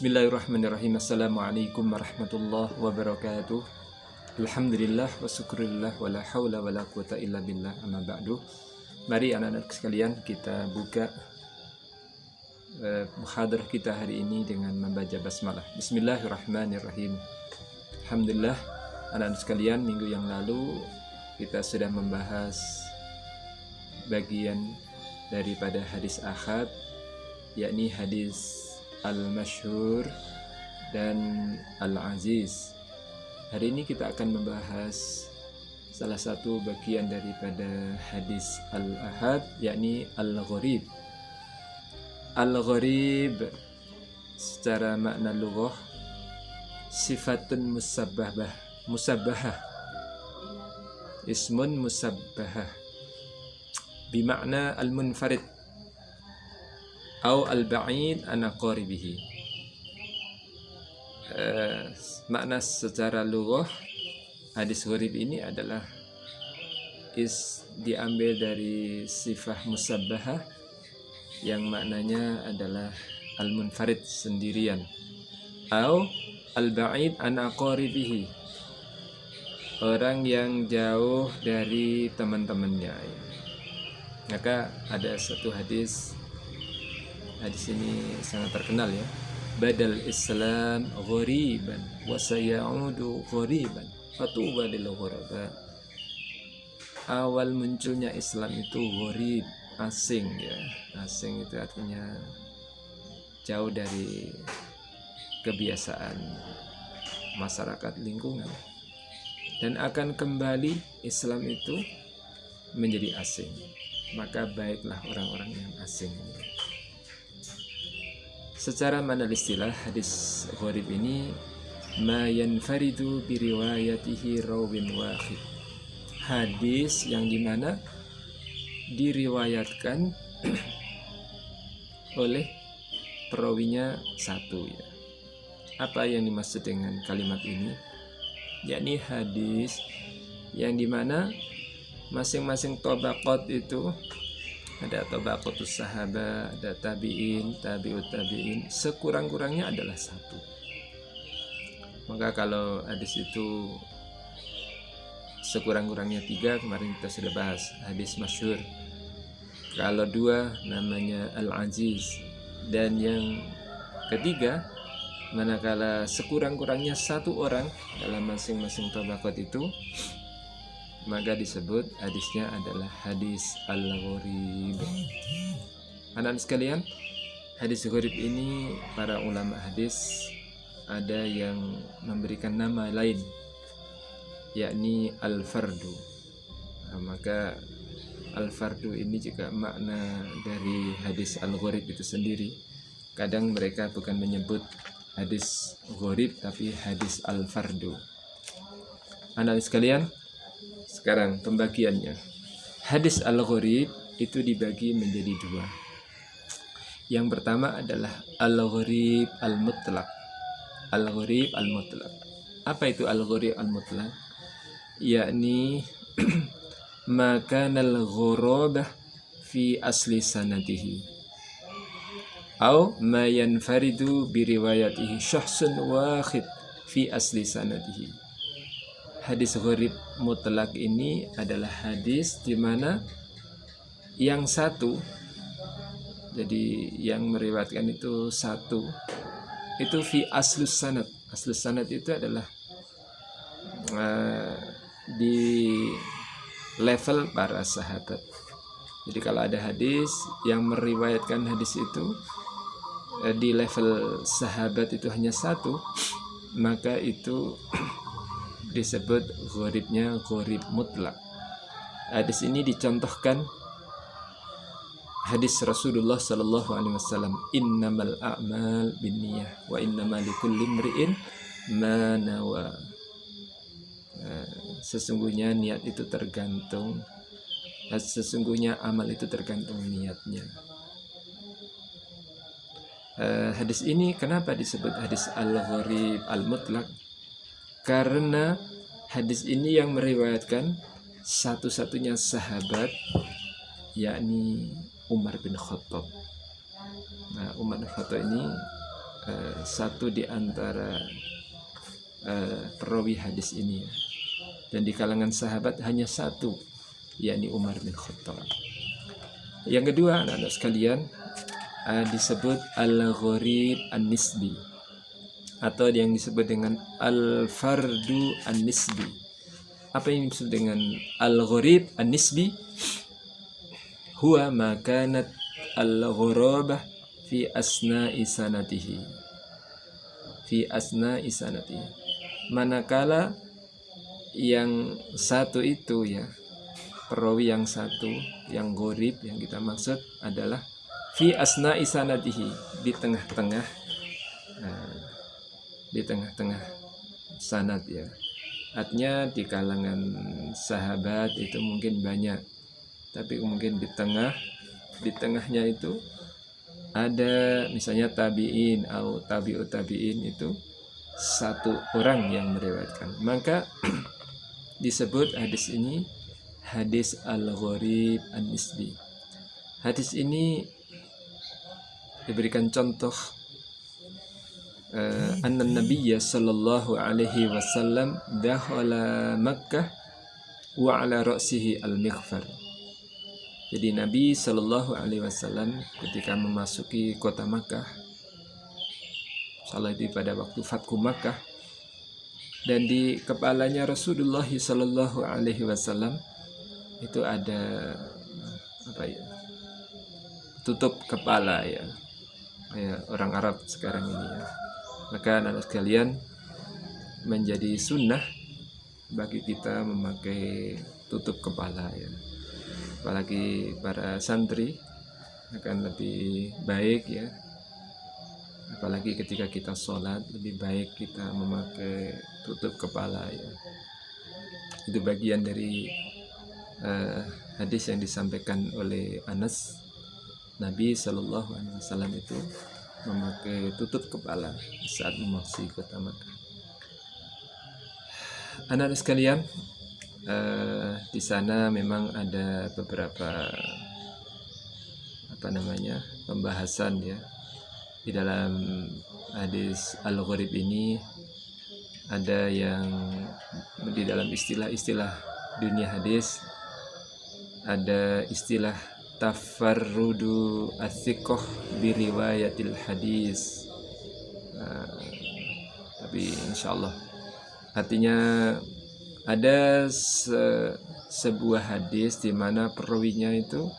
Bismillahirrahmanirrahim. Assalamualaikum warahmatullahi wabarakatuh. Alhamdulillah wa syukurillah wa la hawla wa la quwata illa billah, amma ba'du. Mari anak-anak sekalian kita buka muhadarah kita hari ini dengan membaca basmalah. Bismillahirrahmanirrahim. Alhamdulillah anak-anak sekalian, minggu yang lalu kita sudah membahas bagian daripada hadis ahad, yakni hadis al-masyhur dan al-aziz. Hari ini kita akan membahas salah satu bagian daripada hadis al-ahad, yakni al-gharib. Al-gharib secara makna lughah sifatun musabbahah, ismun musabbahah bimakna al-munfarid atau al-ba'id an aqaribihi. Makna secara lughah hadis gharib ini adalah diambil dari sifat musabbahah yang maknanya adalah al-munfarid, sendirian, atau al-ba'id an aqaribihi, orang yang jauh dari teman-temannya. Maka ada satu hadis ini sangat terkenal, ya. Badal Islam ghariban wa sayaudu ghariban fatuba lil ghuraba. Awal munculnya Islam itu gharib, asing, ya. Asing itu artinya jauh dari kebiasaan masyarakat lingkungan, dan akan kembali Islam itu menjadi asing. Maka baiklah orang-orang yang asing. Secara makna istilah hadis gharib ini ma yanfaridu bi riwayatihi rawin wahid, hadis yang dimana diriwayatkan oleh perawinya satu, ya. Apa yang dimaksud dengan kalimat ini? Yakni hadis yang dimana masing-masing tabaqat itu ada tabaqatus sahabat, ada tabi'in, tabi'ut tabi'in, sekurang-kurangnya adalah satu. Maka kalau hadis itu sekurang-kurangnya 3, kemarin kita sudah bahas hadis masyhur. Kalau 2 namanya al-aziz, dan yang ketiga manakala sekurang-kurangnya 1 orang dalam masing-masing tabaqat itu, maka disebut hadisnya adalah hadis al-gharib. Anak-anak sekalian, hadis gharib ini para ulama hadis ada yang memberikan nama lain, yakni al-fardu. Maka al-fardu ini juga makna dari hadis al-gharib itu sendiri. Kadang mereka bukan menyebut hadis gharib tapi hadis al-fardu. Anak-anak sekalian, sekarang pembagiannya. Hadis al-gharib itu dibagi menjadi 2. Yang pertama adalah al-gharib al-mutlaq. Al-gharib al-mutlaq. Apa itu al-gharib al-mutlaq? Yakni maka al-ghurabah fi asli sanadihi, atau ma yanfaridu bi riwayatihi syakhsun wahid fi asli sanadihi. Hadis gharib mutlak ini adalah hadis di mana yang satu, jadi yang meriwayatkan itu satu, itu fi aslus sanad. Aslus sanad itu adalah di level para sahabat. Jadi kalau ada hadis yang meriwayatkan hadis itu di level sahabat itu hanya satu, maka itu disebut gharibnya gharib mutlak. Hadis ini dicontohkan hadis Rasulullah sallallahu alaihi wasallam, innamal a'mal binniyah wa innamal likulli imri'in ma nawa. Sesungguhnya niat itu tergantung, sesungguhnya amal itu tergantung niatnya. Hadis ini kenapa disebut hadis al-gharib al-mutlak? Karena hadis ini yang meriwayatkan satu-satunya sahabat, yakni Umar bin Khattab. Nah, Umar bin Khattab ini satu di antara perawi hadis ini ya. Dan di kalangan sahabat hanya satu, yakni Umar bin Khattab. Yang kedua, anak-anak sekalian, disebut al-gharib an-nisbi, atau yang disebut dengan al-fardu an-nisbi. Apa yang disebut dengan al-gharib an-nisbi? Huwa ma kanat al-ghurabah fi asna'i sanatihi. Fi asna'i sanatihi. Manakala yang satu itu ya, perawi yang satu, yang gharib yang kita maksud adalah fi asna'i sanatihi, di tengah-tengah sanad ya. Artinya di kalangan sahabat itu mungkin banyak, tapi mungkin di tengahnya itu ada misalnya tabi'in atau tabi'ut tabi'in, itu satu orang yang meriwayatkan, maka disebut hadis ini hadis al-gharib an-nisbi. Hadis ini diberikan contoh anna nabiyya sallallahu alaihi wasallam dakhala Makkah wa ala ra'sihi al-mighfar. Jadi Nabi sallallahu alaihi wasallam ketika memasuki kota Makkah, salah itu pada waktu Fathu Makkah, dan di kepalanya Rasulullah sallallahu alaihi wasallam itu ada tutup kepala ya, kayak orang Arab sekarang ini ya. Maka anak sekalian, menjadi sunnah bagi kita memakai tutup kepala ya. Apalagi para santri akan lebih baik ya. Apalagi ketika kita sholat, lebih baik kita memakai tutup kepala ya. Itu bagian dari hadis yang disampaikan oleh Anas. Nabi Shallallahu Alaihi Wasallam itu memakai tutup kepala saat memasuki kota Makkah. Anak-anak sekalian, di sana memang ada beberapa pembahasan ya. Di dalam hadis al-gharib ini ada yang di dalam istilah-istilah dunia hadis, ada istilah tafarrudu as-siqah bi riwayatil hadis. Tapi insyaallah artinya ada sebuah hadis di mana perawinya itu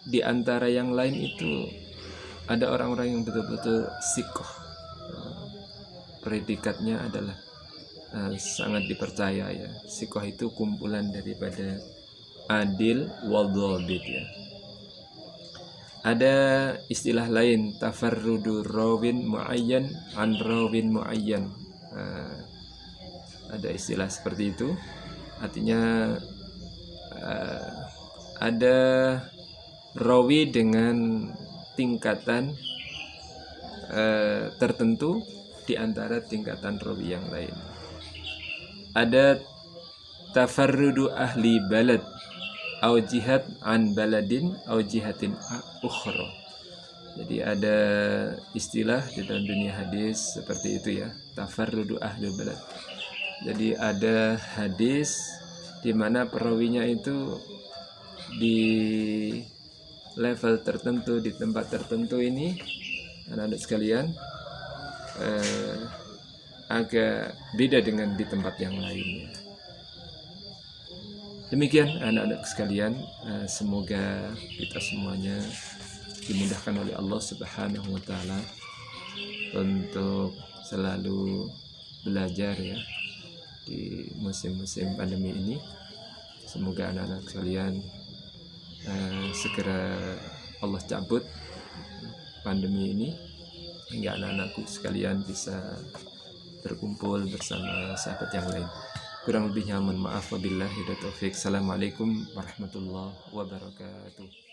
di antara yang lain itu ada orang-orang yang betul-betul siqah. Predikatnya adalah sangat dipercaya ya. Siqah itu kumpulan daripada adil wal dhabit ya. Ada istilah lain, tafarrudu rawin muayyan an rawin muayyan. Ada istilah seperti itu. Artinya ada rawi dengan tingkatan tertentu di antara tingkatan rawi yang lain. Ada tafarrudu ahli balad au jihad an baladin au jihatin ukhra. Jadi ada istilah di dalam dunia hadis seperti itu ya, tafarrudu ahli balad. Jadi ada hadis di mana perawinya itu di level tertentu, di tempat tertentu ini, anak-anak sekalian, agak beda dengan di tempat yang lainnya. Demikian anak-anak sekalian, semoga kita semuanya dimudahkan oleh Allah Subhanahu wa taala untuk selalu belajar ya di musim-musim pandemi ini. Semoga anak-anak sekalian segera Allah cabut pandemi ini hingga anak-anakku sekalian bisa berkumpul bersama sahabat yang lain. Kurang lebihnya mohon maaf, wabillahi taufiq. Assalamualaikum warahmatullahi wabarakatuh.